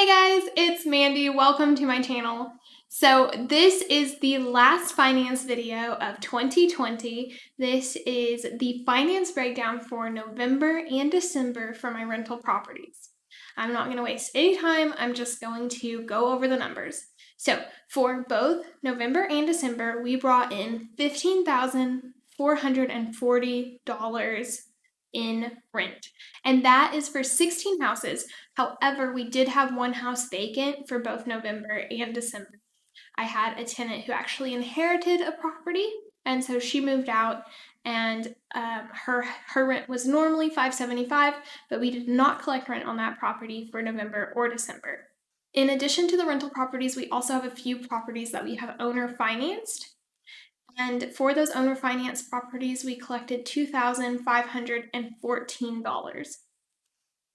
guys, it's Mandy. Welcome to my channel. So this is the last finance video of 2020. This is the finance breakdown for November and December for my rental properties. I'm not going to waste any time. I'm just going to go over the numbers. So for both November and December, we brought in $15,440 in rent. And that is for 16 houses. However, we did have one house vacant for both November and December. I had a tenant who actually inherited a property, and so she moved out, and her rent was normally $575, but we did not collect rent on that property for November or December. In addition to the rental properties, we also have a few properties that we have owner financed. And for those owner finance properties, we collected $2,514.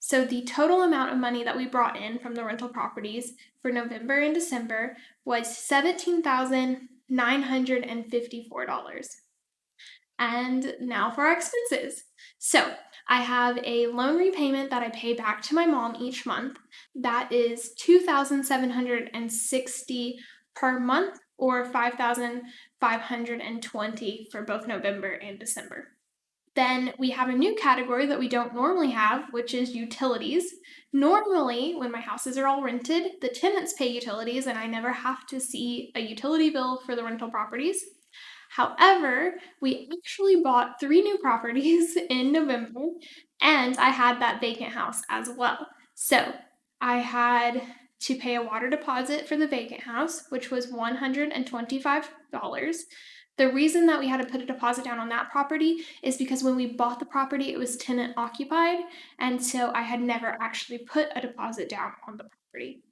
So the total amount of money that we brought in from the rental properties for November and December was $17,954. And now for our expenses. So I have a loan repayment that I pay back to my mom each month. That is $2,760 per month, or $5,520 for both November and December. Then we have a new category that we don't normally have, which is utilities. Normally, when my houses are all rented, the tenants pay utilities and I never have to see a utility bill for the rental properties. However, we actually bought 3 new properties in November, and I had that vacant house as well. So I had to pay a water deposit for the vacant house, which was $125. The reason that we had to put a deposit down on that property is because when we bought the property, it was tenant occupied, and so I had never actually put a deposit down on the property.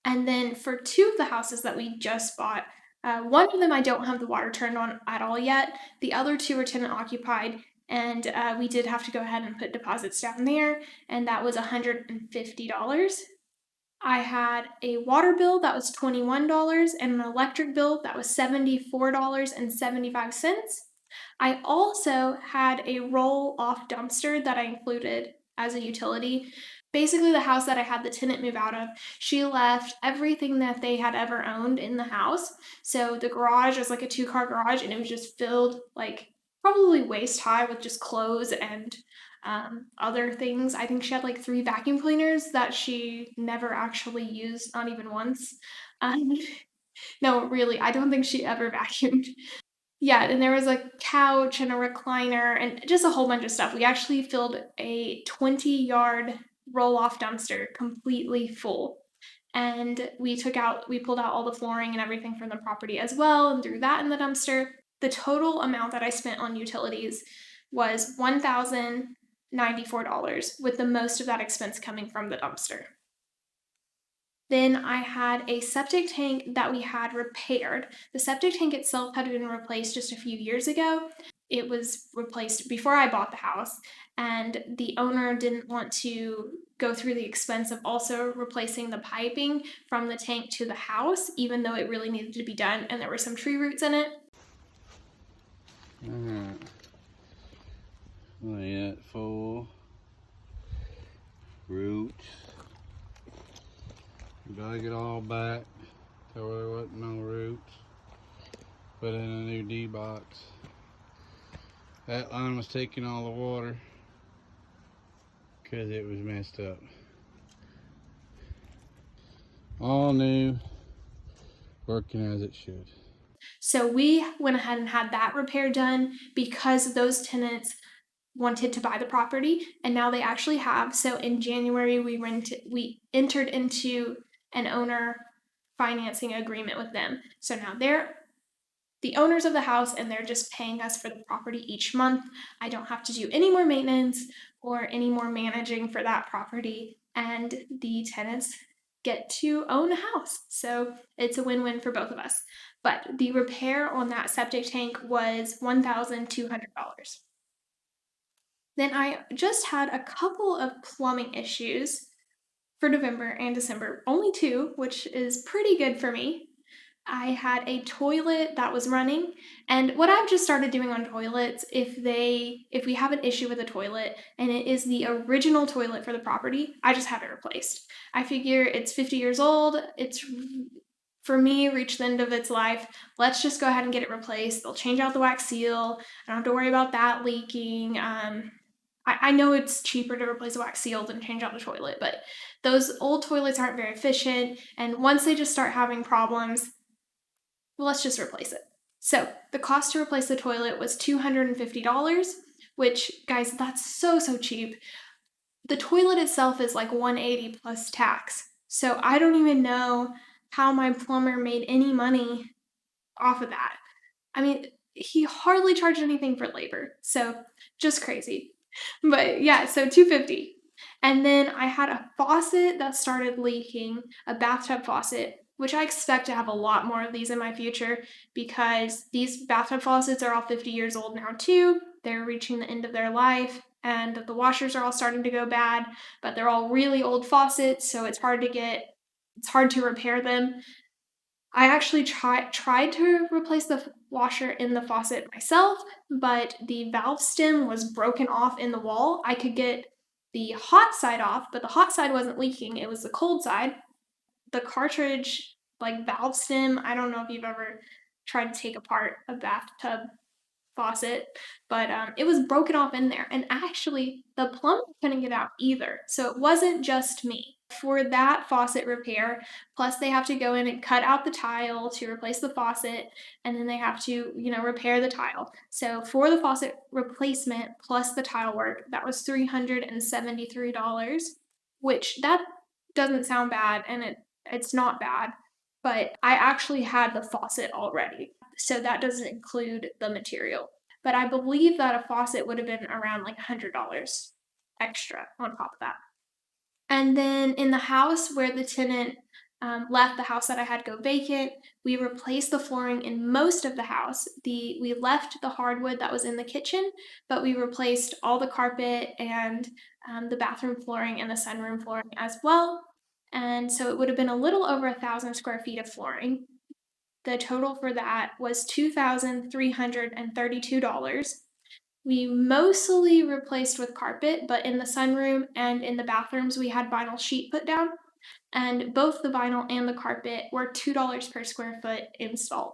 And then for 2 of the houses that we just bought, one of them I don't have the water turned on at all yet. The other 2 are tenant occupied, and we did have to go ahead and put deposits down there, and that was $150. I had a water bill that was $21 and an electric bill that was $74.75. I also had a roll-off dumpster that I included as a utility. Basically, the house that I had the tenant move out of, she left everything that they had ever owned in the house. So the garage was like a 2-car garage, and it was just filled, like, probably waist high with just clothes and other things. I think she had like 3 vacuum cleaners that she never actually used, not even once. Um, no, really, I don't think she ever vacuumed. Yeah, and there was a couch and a recliner and just a whole bunch of stuff. We actually filled a 20-yard roll-off dumpster completely full. And we pulled out all the flooring and everything from the property as well and threw that in the dumpster. The total amount that I spent on utilities was $1,094, with the most of that expense coming from the dumpster. Then I had a septic tank that we had repaired. The septic tank itself had been replaced just a few years ago. It was replaced before I bought the house, and the owner didn't want to go through the expense of also replacing the piping from the tank to the house, even though it really needed to be done and there were some tree roots in it. Lay that full roots. Dug it all back till there wasn't no roots. Put in a new D-box. That line was taking all the water because it was messed up. All new, working as it should. So we went ahead and had that repair done because those tenants wanted to buy the property, and now they actually have. So in January, we entered into an owner financing agreement with them. So now they're the owners of the house, and they're just paying us for the property each month. I don't have to do any more maintenance or any more managing for that property, and the tenants get to own a house. So it's a win-win for both of us. But the repair on that septic tank was $1,200. Then I just had a couple of plumbing issues for November and December. Only 2, which is pretty good for me. I had a toilet that was running, and what I've just started doing on toilets, if we have an issue with a toilet and it is the original toilet for the property, I just have it replaced. I figure it's 50 years old, it's for me reached the end of its life. Let's just go ahead and get it replaced. They'll change out the wax seal. I don't have to worry about that leaking. I know it's cheaper to replace a wax seal than change out the toilet, but those old toilets aren't very efficient. And once they just start having problems, well, let's just replace it. So the cost to replace the toilet was $250, which, guys, that's so cheap. The toilet itself is like $180 plus tax. So I don't even know how my plumber made any money off of that. I mean, he hardly charged anything for labor. So just crazy. But yeah, so 250. And then I had a faucet that started leaking, a bathtub faucet, which I expect to have a lot more of these in my future because these bathtub faucets are all 50 years old now too. They're reaching the end of their life and the washers are all starting to go bad, but they're all really old faucets, so it's hard to repair them. I actually tried to replace the washer in the faucet myself, but the valve stem was broken off in the wall. I could get the hot side off, but the hot side wasn't leaking, it was the cold side. The cartridge, like valve stem, I don't know if you've ever tried to take apart a bathtub faucet, but it was broken off in there. And actually, the plumber couldn't get out either. So it wasn't just me. For that faucet repair, plus they have to go in and cut out the tile to replace the faucet, and then they have to, repair the tile. So for the faucet replacement plus the tile work, that was $373, which that doesn't sound bad, and it's not bad. But I actually had the faucet already, so that doesn't include the material. But I believe that a faucet would have been around like $100 extra on top of that. And then in the house where the tenant left the house that I had go vacant, we replaced the flooring in most of the house. We left the hardwood that was in the kitchen, but we replaced all the carpet and the bathroom flooring and the sunroom flooring as well. And so it would have been a little over 1,000 square feet of flooring. The total for that was $2,332. We mostly replaced with carpet, but in the sunroom and in the bathrooms, we had vinyl sheet put down, and both the vinyl and the carpet were $2 per square foot installed.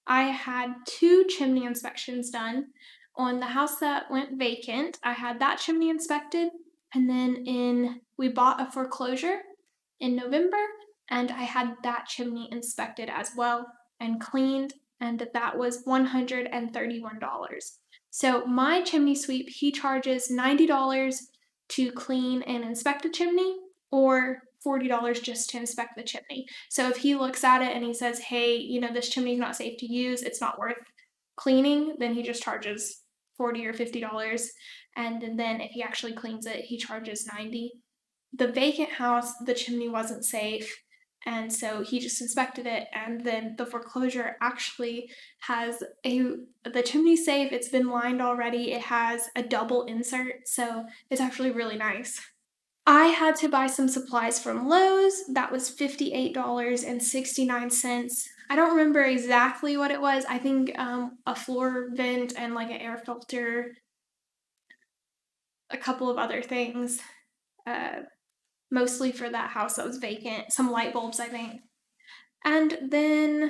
I had two chimney inspections done. On the house that went vacant, I had that chimney inspected, and then we bought a foreclosure in November, and I had that chimney inspected as well and cleaned, and that was $131. So my chimney sweep, he charges $90 to clean and inspect a chimney, or $40 just to inspect the chimney. So if he looks at it and he says, hey, this chimney's not safe to use, it's not worth cleaning, then he just charges $40 or $50. And then if he actually cleans it, he charges 90. The vacant house, the chimney wasn't safe. And so he just inspected it, and then the foreclosure actually has the chimney safe. It's been lined already. It has a double insert, so it's actually really nice. I had to buy some supplies from Lowe's. That was $58.69. I don't remember exactly what it was. I think a floor vent and like an air filter, a couple of other things, uh, mostly for that house that was vacant. Some light bulbs, I think. And then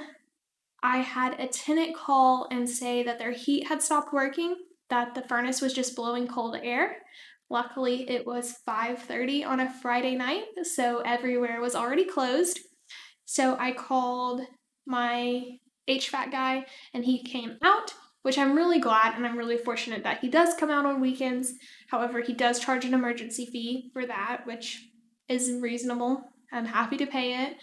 I had a tenant call and say that their heat had stopped working, that the furnace was just blowing cold air. Luckily, it was 5:30 on a Friday night, so everywhere was already closed. So I called my HVAC guy and he came out, which I'm really glad and I'm really fortunate that he does come out on weekends. However, he does charge an emergency fee for that, which is reasonable. I'm happy to pay it.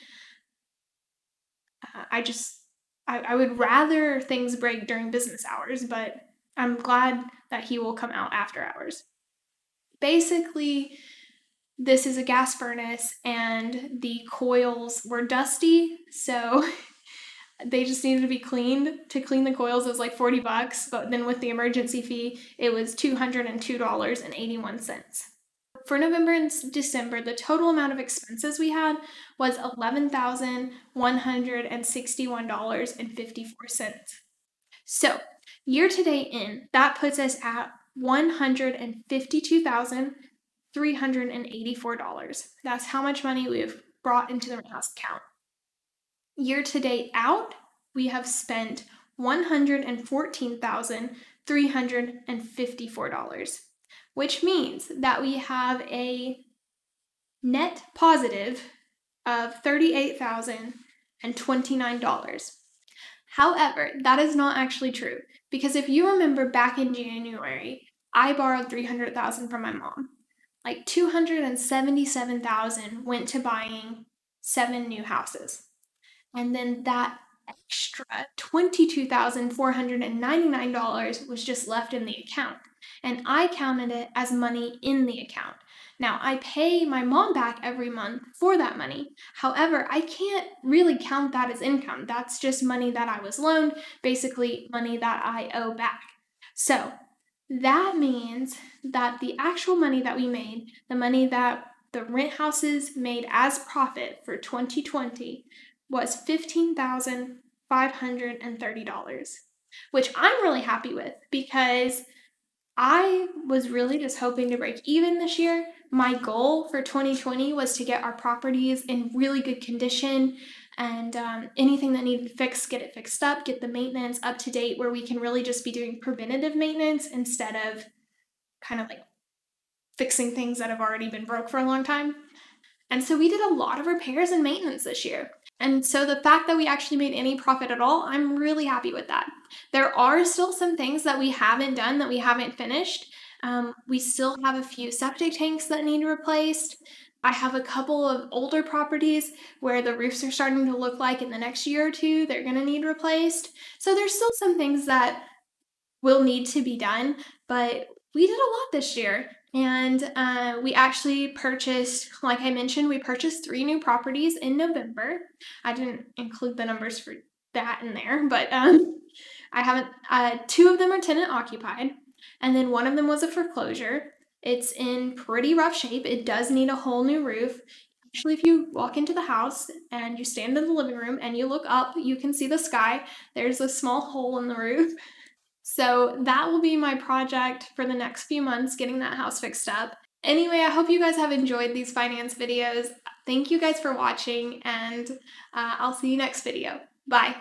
I just I would rather things break during business hours, but I'm glad that he will come out after hours. Basically, this is a gas furnace and the coils were dusty, so they just needed to be cleaned. To clean the coils it was like $40, but then with the emergency fee, it was $202.81. for November and December, the total amount of expenses we had was $11,161.54. So, year to date in, that puts us at $152,384. That's how much money we've brought into the rent house account. Year to date out, we have spent $114,354, which means that we have a net positive of $38,029. However, that is not actually true because if you remember back in January, I borrowed $300,000 from my mom. Like $277,000 went to buying 7 new houses. And then that extra $22,499 was just left in the account. And I counted it as money in the account. Now, I pay my mom back every month for that money. However, I can't really count that as income. That's just money that I was loaned, basically money that I owe back. So that means that the actual money that we made, the money that the rent houses made as profit for 2020, was $15,530, which I'm really happy with because I was really just hoping to break even this year. My goal for 2020 was to get our properties in really good condition and anything that needed fixed, get it fixed up, get the maintenance up to date where we can really just be doing preventative maintenance instead of kind of like fixing things that have already been broke for a long time. And so we did a lot of repairs and maintenance this year. And so the fact that we actually made any profit at all, I'm really happy with that. There are still some things that we haven't done that we haven't finished. We still have a few septic tanks that need replaced. I have a couple of older properties where the roofs are starting to look like in the next year or two they're going to need replaced. So there's still some things that will need to be done, but we did a lot this year. And we actually purchased, like I mentioned, we purchased 3 new properties in November. I didn't include the numbers for that in there, but I haven't, 2 of them are tenant occupied, and then one of them was a foreclosure. It's in pretty rough shape. It does need a whole new roof. Actually, if you walk into the house and you stand in the living room and you look up, you can see the sky. There's a small hole in the roof. So that will be my project for the next few months, getting that house fixed up. Anyway, I hope you guys have enjoyed these finance videos. Thank you guys for watching, and I'll see you next video. Bye.